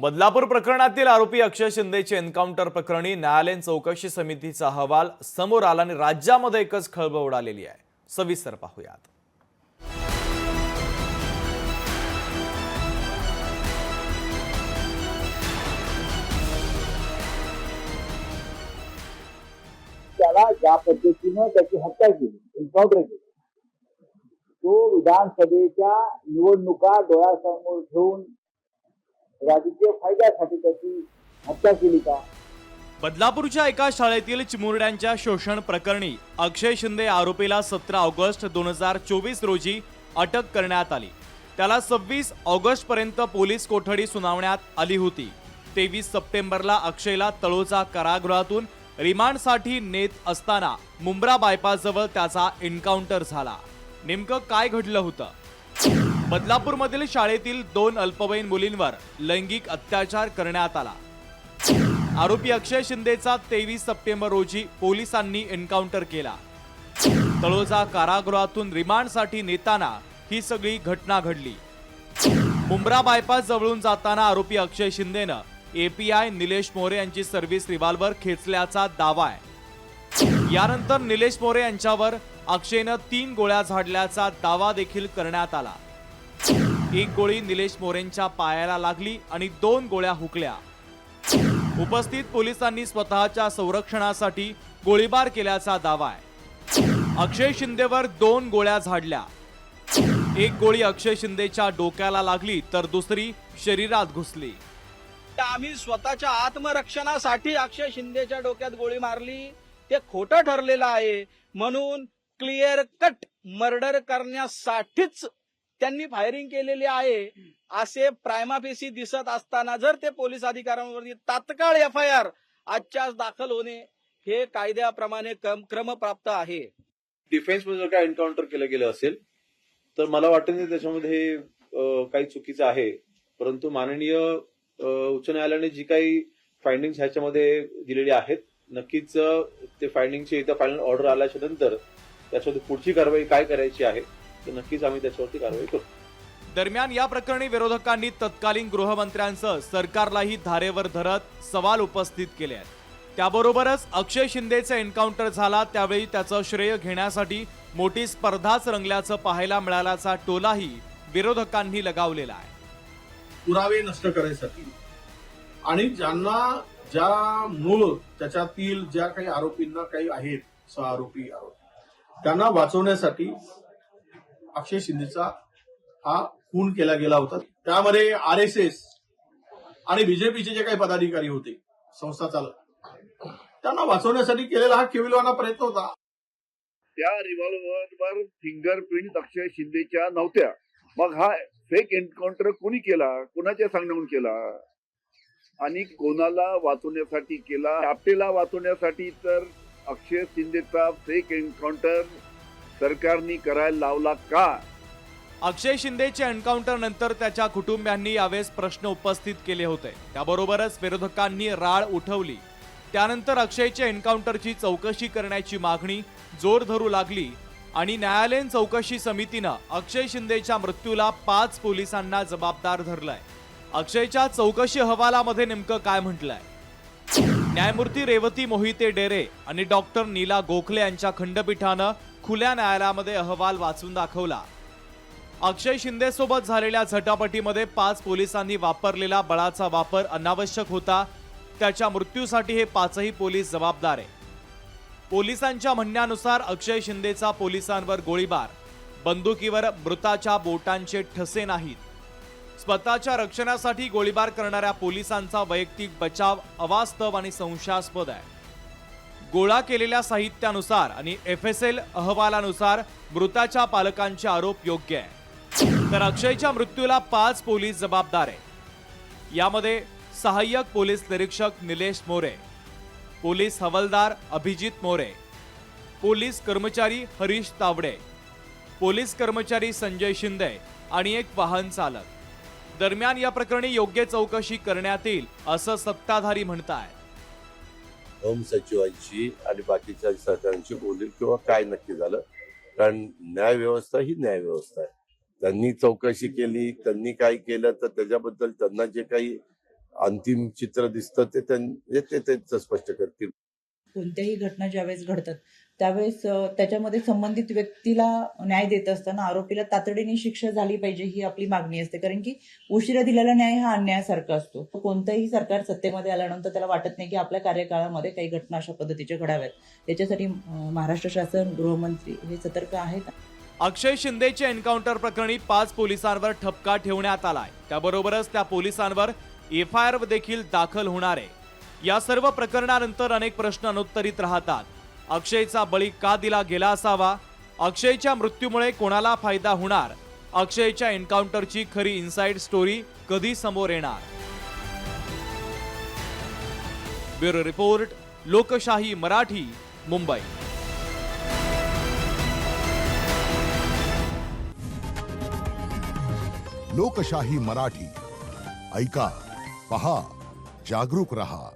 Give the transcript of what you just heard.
बदलापूर प्रकरणातील आरोपी अक्षय शिंदेचे एन्काउंटर प्रकरणी न्यायालयीन चौकशी समितीचा अहवाल समोर आला आणि राज्यामध्ये एकच खळबळ उडालेली आहे। सविस्तर पाहूयात। त्याला ज्या पद्धतीने त्याची हत्या केली, एन्काउंटर केली, तो विधानसभेच्या निवडणुका डोळ्यासमोर ठेवून राजकीय फायद्यासाठी त्याची हत्या केली का? बदलापूरच्या एका शाळेतील चिमुरड्यांच्या शोषण प्रकरणी अक्षय शिंदे आरोपीला 17 ऑगस्ट 2024 रोजी अटक करण्यात आली। त्याला 26 ऑगस्ट पर्यंत पोलीस कोठडी सुनावण्यात आली होती। 23 सप्टेंबरला अक्षयला तळोजा कारागृहातून रिमांडसाठी नेत असताना मुंब्रा बायपासजवळ त्याचा एन्काउंटर झाला। नेमकं काय घडलं होतं? बदलापूरमधील शाळेतील 2 अल्पवयीन मुलींवर लैंगिक अत्याचार करण्यात आला। आरोपी अक्षय शिंदेचा 23 सप्टेंबर रोजी पोलिसांनी एन्काउंटर केला। तळोजा कारागृहातून रिमांडसाठी नेताना ही सगळी घटना घडली। मुंब्रा बायपास जवळून जाताना आरोपी अक्षय शिंदेनं एपीआय निलेश मोरे यांची सर्व्हिस रिव्हॉल्वर खेचल्याचा दावा आहे। यानंतर निलेश मोरे यांच्यावर अक्षयनं 3 गोळ्या झाडल्याचा दावा देखील करण्यात आला। एक गोळी निलेश मोरेंच्या पायाला लागली आणि 2 गोळ्या हुकल्या। उपस्थित पोलिसांनी स्वतःच्या संरक्षणासाठी गोळीबार केल्याचा दावा आहे। अक्षय शिंदेवर 2 गोळ्या झाडल्या। एक गोळी अक्षय शिंदेच्या डोक्याला लागली तर दुसरी शरीरात घुसली। आम्ही स्वतःच्या आत्मरक्षणासाठी अक्षय शिंदेच्या डोक्यात गोळी मारली, ते खोटं ठरलेलं आहे। म्हणून क्लिअर कट मर्डर करण्यासाठीच त्यांनी फायरिंग केलेली आहे असे प्रायमाफेसी दिसत असताना जर ते पोलीस अधिकाऱ्यांवरती तात्काळ एफआयआर आजच्या दाखल होणे हे कायद्याप्रमाणे क्रमप्राप्त आहे। डिफेन्स मध्ये जर काय एन्काउंटर केलं गेलं असेल तर मला वाटत नाही त्याच्यामध्ये काही चुकीचं आहे, परंतु माननीय उच्च न्यायालयाने जी काही फाइंडिंग्स ह्याच्यामध्ये दिलेली आहेत, नक्कीच ते फाइंडिंगची एकदा फायनल ऑर्डर आल्याच्या नंतर त्याच्यामध्ये पुढची कारवाई काय करायची आहे तर नक्कीच आम्ही त्याच्यावरती कारवाई करू। दरम्यान या प्रकरणी विरोधकांनी तत्कालीन गृहमंत्र्यांसह सरकारलाही धारेवर धरत सवाल उपस्थित केले आहेत। त्याबरोबरच अक्षय शिंदेचा एन्काउंटर झाला त्यावेळी त्याचं श्रेय घेण्यासाठी मोठी स्पर्धाच रंगल्याचं पाहायला मिळाल्याचा टोलाही विरोधकांनी लगावलेला आहे। पुरावे नष्ट करायसाठी आणि ज्या मूळ त्याच्यातील ज्या काही आरोपींना काही आहेत सहआरोपी त्यांना वाचवण्यासाठी अक्षय शिंदेचा हा खून केला गेला होता। त्यामध्ये आरएसएस आणि बीजेपीचे जे काही पदाधिकारी होते, संस्था चालक, त्यांना वाचवण्यासाठी केलेला हा केविलवाना प्रयत्न होता। त्या रिव्हॉल्व्हरवर फिंगरप्रिंट अक्षय शिंदेच्या नव्हत्या, मग हा फेक एन्काउंटर कोणी केला, कोणाच्या सांगण्यावरून केला आणि कोणाला वाचवण्यासाठी केला? आपटेला वाचवण्यासाठी तर अक्षय शिंदेचा फेक एन्काउंटर सरकारने करायला लावला का? अक्षय शिंदेच्या एन्काउंटर नंतर त्याच्या कुटुंबियांनी यावेळेस प्रश्न उपस्थित केले होते। त्याबरोबरच विरोधकांनी राळ उठवली। त्यानंतर अक्षयच्या एन्काउंटरची चौकशी करण्याची मागणी जोर धरू लागली आणि न्यायालयीन चौकशी समितीनं अक्षय शिंदेच्या मृत्यूला 5 पोलिसांना जबाबदार धरलंय। अक्षयच्या चौकशी अहवालामध्ये नेमकं काय म्हटलंय? न्यायमूर्ती रेवती मोहिते डेरे आणि डॉक्टर नीला गोखले यांच्या खंडपीठानं खुल्या न्यायालयामध्ये अहवाल वाचून दाखवला। अक्षय शिंदे सोबत झालेल्या झटापटीमध्ये 5 पोलिसांनी वापरलेला बळाचा वापर अनावश्यक होता। त्याच्या मृत्यूसाठी हे 5ही पोलीस जबाबदार आहे। पोलिसांच्या म्हणण्यानुसार अक्षय शिंदेचा पोलिसांवर गोळीबार, बंदुकीवर मृताच्या बोटांचे ठसे नाहीत। स्वतःच्या रक्षणासाठी गोळीबार करणाऱ्या पोलिसांचा वैयक्तिक बचाव अवास्तव आणि संशयास्पद आहे। गोळा केलेल्या साहित्यानुसार आणि एफएसएल अहवालानुसार मृताच्या पालकांचे आरोप योग्य आहे, तर अक्षयच्या मृत्यूला 5 पोलीस जबाबदार आहे। यामध्ये सहाय्यक पोलीस निरीक्षक निलेश मोरे, पोलीस हवालदार अभिजित मोरे, पोलीस कर्मचारी हरीश तावडे, पोलीस कर्मचारी संजय शिंदे आणि एक वाहन चालक। दरम्यान या प्रकरणी योग्य चौकशी करण्यात येईल असं सत्ताधारी म्हणतात। होम सचिवांची आणि बाकीच्या सरकारांची बोलली किंवा काय नक्की झालं, कारण न्यायव्यवस्था ही न्यायव्यवस्था आहे। त्यांनी चौकशी केली, त्यांनी काय केलं तर त्याच्याबद्दल त्यांना जे काही अंतिम चित्र दिसतं ते ते स्पष्ट करतील. कोणत्याही घटना ज्यावेळेस घडतात त्यावेळेस त्याच्यामध्ये संबंधित व्यक्तीला न्याय देत असताना आरोपीला तातडीने शिक्षा झाली पाहिजे ही आपली मागणी असते, कारण की उशिरा दिलेला न्याय हा अन्यायासारखा असतो. कोणतंही सरकार सत्तेमध्ये आल्यानंतर त्याला वाटत नाही की आपल्या कार्यकाळामध्ये काही घटना अशा पद्धतीच्या घडाव्यात. त्याच्यासाठी महाराष्ट्र शासन, गृहमंत्री हे सतर्क आहेत. अक्षय शिंदेच्या एन्काउंटर प्रकरणी 5 पोलिसांवर ठपका ठेवण्यात आलाय. त्याबरोबरच त्या पोलिसांवर FIR देखील दाखल होणार आहे. या सर्व प्रकरणानंतर अनेक प्रश्न अनुत्तरित राहतात. अक्षयचा बळी का दिला गेला असावा? अक्षयच्या मृत्यूमुळे कोणाला फायदा होणार? अक्षयच्या एन्काउंटरची खरी इनसाइड स्टोरी कधी समोर येणार? ब्युरो रिपोर्ट, लोकशाही मराठी, मुंबई. लोकशाही मराठी ऐका, पहा, जागरूक रहा.